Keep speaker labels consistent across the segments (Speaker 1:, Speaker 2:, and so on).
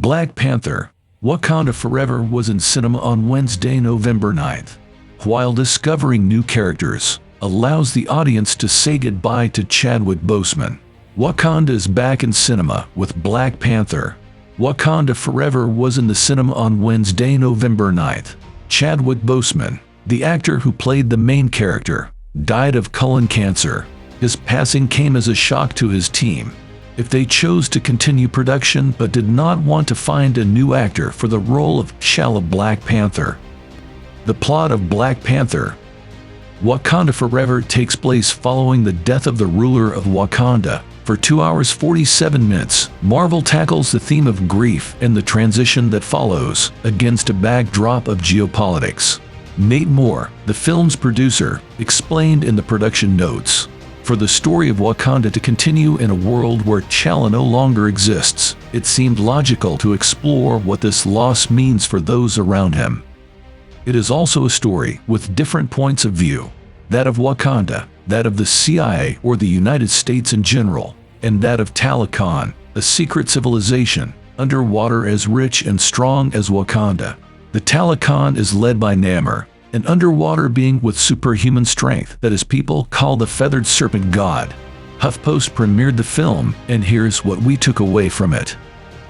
Speaker 1: Black Panther, Wakanda Forever was in cinema on Wednesday, November 9th. While discovering new characters allows the audience to say goodbye to Chadwick Boseman. Wakanda is back in cinema with Black Panther. Wakanda Forever was in the cinema on Wednesday, November 9th. Chadwick Boseman, the actor who played the main character, died of colon cancer. His passing came as a shock to his team. If they chose to continue production but did not want to find a new actor for the role of T'Challa Black Panther. The plot of Black Panther, Wakanda Forever takes place following the death of the ruler of Wakanda. For 2 hours 47 minutes, Marvel tackles the theme of grief and the transition that follows against a backdrop of geopolitics. Nate Moore, the film's producer, explained in the production notes, "For the story of Wakanda to continue in a world where T'Challa no longer exists, it seemed logical to explore what this loss means for those around him. It is also a story with different points of view, that of Wakanda, that of the CIA or the United States in general, and that of Talokan, a secret civilization, underwater as rich and strong as Wakanda. The Talokan is led by Namor, an underwater being with superhuman strength that his people call the Feathered Serpent God." HuffPost premiered the film, and here's what we took away from it.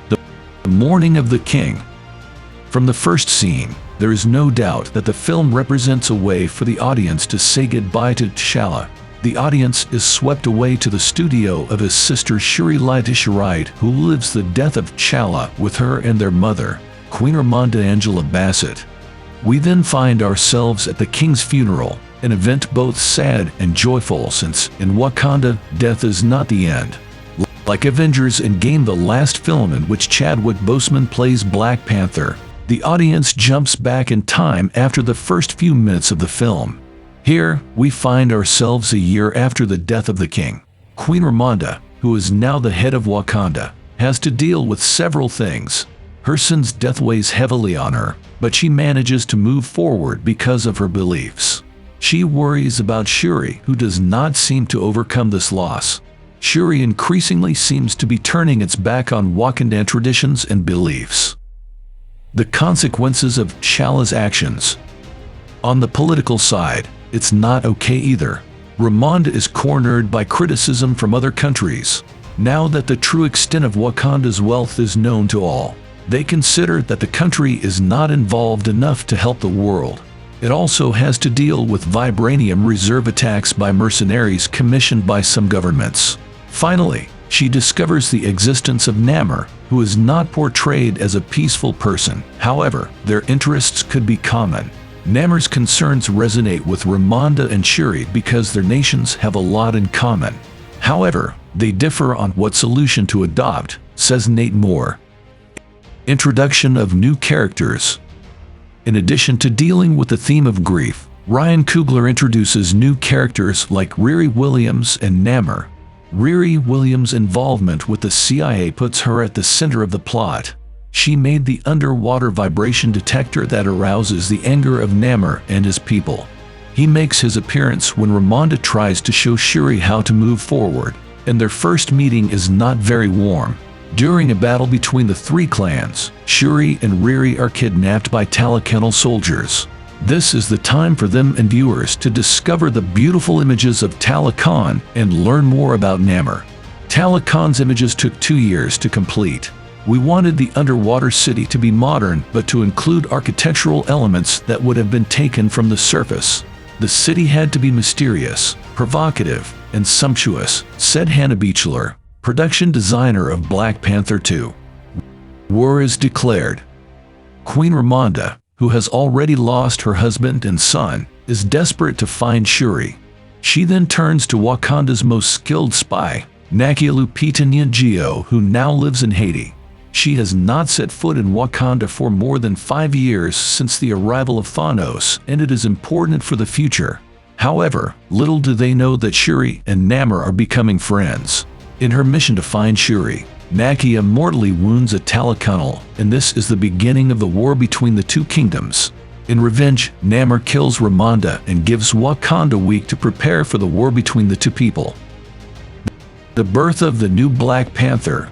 Speaker 1: The mourning of the king. From the first scene, there is no doubt that the film represents a way for the audience to say goodbye to T'Challa. The audience is swept away to the studio of his sister Shuri Light, who lives the death of T'Challa with her and their mother, Queen Ramonda Angela Bassett. We then find ourselves at the king's funeral, an event both sad and joyful since, in Wakanda, death is not the end. Like Avengers Endgame, the last film in which Chadwick Boseman plays Black Panther, the audience jumps back in time after the first few minutes of the film. Here, we find ourselves a year after the death of the king. Queen Ramonda, who is now the head of Wakanda, has to deal with several things. Her son's death weighs heavily on her, but she manages to move forward because of her beliefs. She worries about Shuri, who does not seem to overcome this loss. Shuri increasingly seems to be turning its back on Wakandan traditions and beliefs. The consequences of T'Challa's actions. On the political side, it's not okay either. Ramonda is cornered by criticism from other countries. Now that the true extent of Wakanda's wealth is known to all, they consider that the country is not involved enough to help the world. It also has to deal with vibranium reserve attacks by mercenaries commissioned by some governments. Finally, she discovers the existence of Namor, who is not portrayed as a peaceful person. However, their interests could be common. Namor's concerns resonate with Ramonda and Shuri because their nations have a lot in common. However, they differ on what solution to adopt, says Nate Moore. Introduction of new characters. In addition to dealing with the theme of grief, Ryan Coogler introduces new characters like Riri Williams and Namor. Riri Williams' involvement with the CIA puts her at the center of the plot. She made the underwater vibration detector that arouses the anger of Namor and his people. He makes his appearance when Ramonda tries to show Shuri how to move forward, and their first meeting is not very warm. During a battle between the three clans, Shuri and Riri are kidnapped by Talokan soldiers. This is the time for them and viewers to discover the beautiful images of Talokan and learn more about Namor. Talokan's images took 2 years to complete. We wanted the underwater city to be modern but to include architectural elements that would have been taken from the surface. The city had to be mysterious, provocative, and sumptuous, said Hannah Beachler, production designer of Black Panther 2. War is declared. Queen Ramonda, who has already lost her husband and son, is desperate to find Shuri. She then turns to Wakanda's most skilled spy, Nakia Lupita Nyong'o, who now lives in Haiti. She has not set foot in Wakanda for more than 5 years since the arrival of Thanos, and it is important for the future. However, little do they know that Shuri and Namor are becoming friends. In her mission to find Shuri, Nakia mortally wounds a Talokan, and this is the beginning of the war between the two kingdoms. In revenge, Namor kills Ramonda and gives Wakanda a week to prepare for the war between the two people. The birth of the new Black Panther.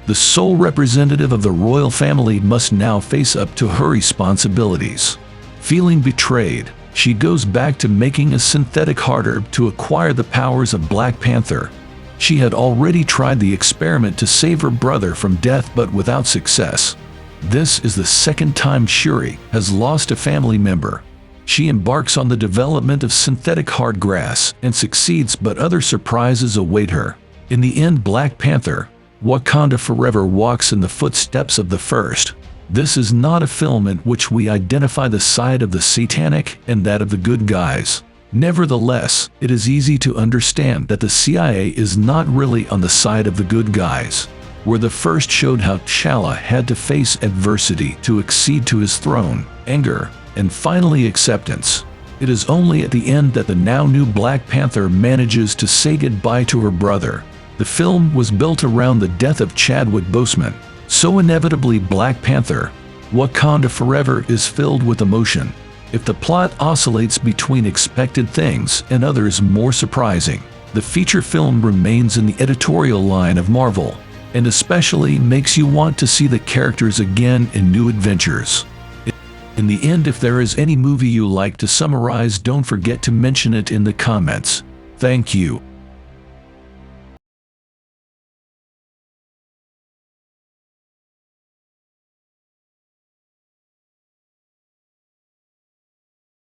Speaker 1: The sole representative of the royal family must now face up to her responsibilities. Feeling betrayed, she goes back to making a synthetic heart herb to acquire the powers of Black Panther. She had already tried the experiment to save her brother from death, but without success. This is the second time Shuri has lost a family member. She embarks on the development of synthetic hard grass and succeeds, but other surprises await her. In the end, Black Panther, Wakanda Forever walks in the footsteps of the first. This is not a film in which we identify the side of the satanic and that of the good guys. Nevertheless, it is easy to understand that the CIA is not really on the side of the good guys. Where the first showed how T'Challa had to face adversity to accede to his throne, anger, and finally acceptance. It is only at the end that the now new Black Panther manages to say goodbye to her brother. The film was built around the death of Chadwick Boseman, so inevitably Black Panther, Wakanda Forever is filled with emotion. If the plot oscillates between expected things and others more surprising, the feature film remains in the editorial line of Marvel, and especially makes you want to see the characters again in new adventures. In the end, if there is any movie you like to summarize, don't forget to mention it in the comments. Thank you.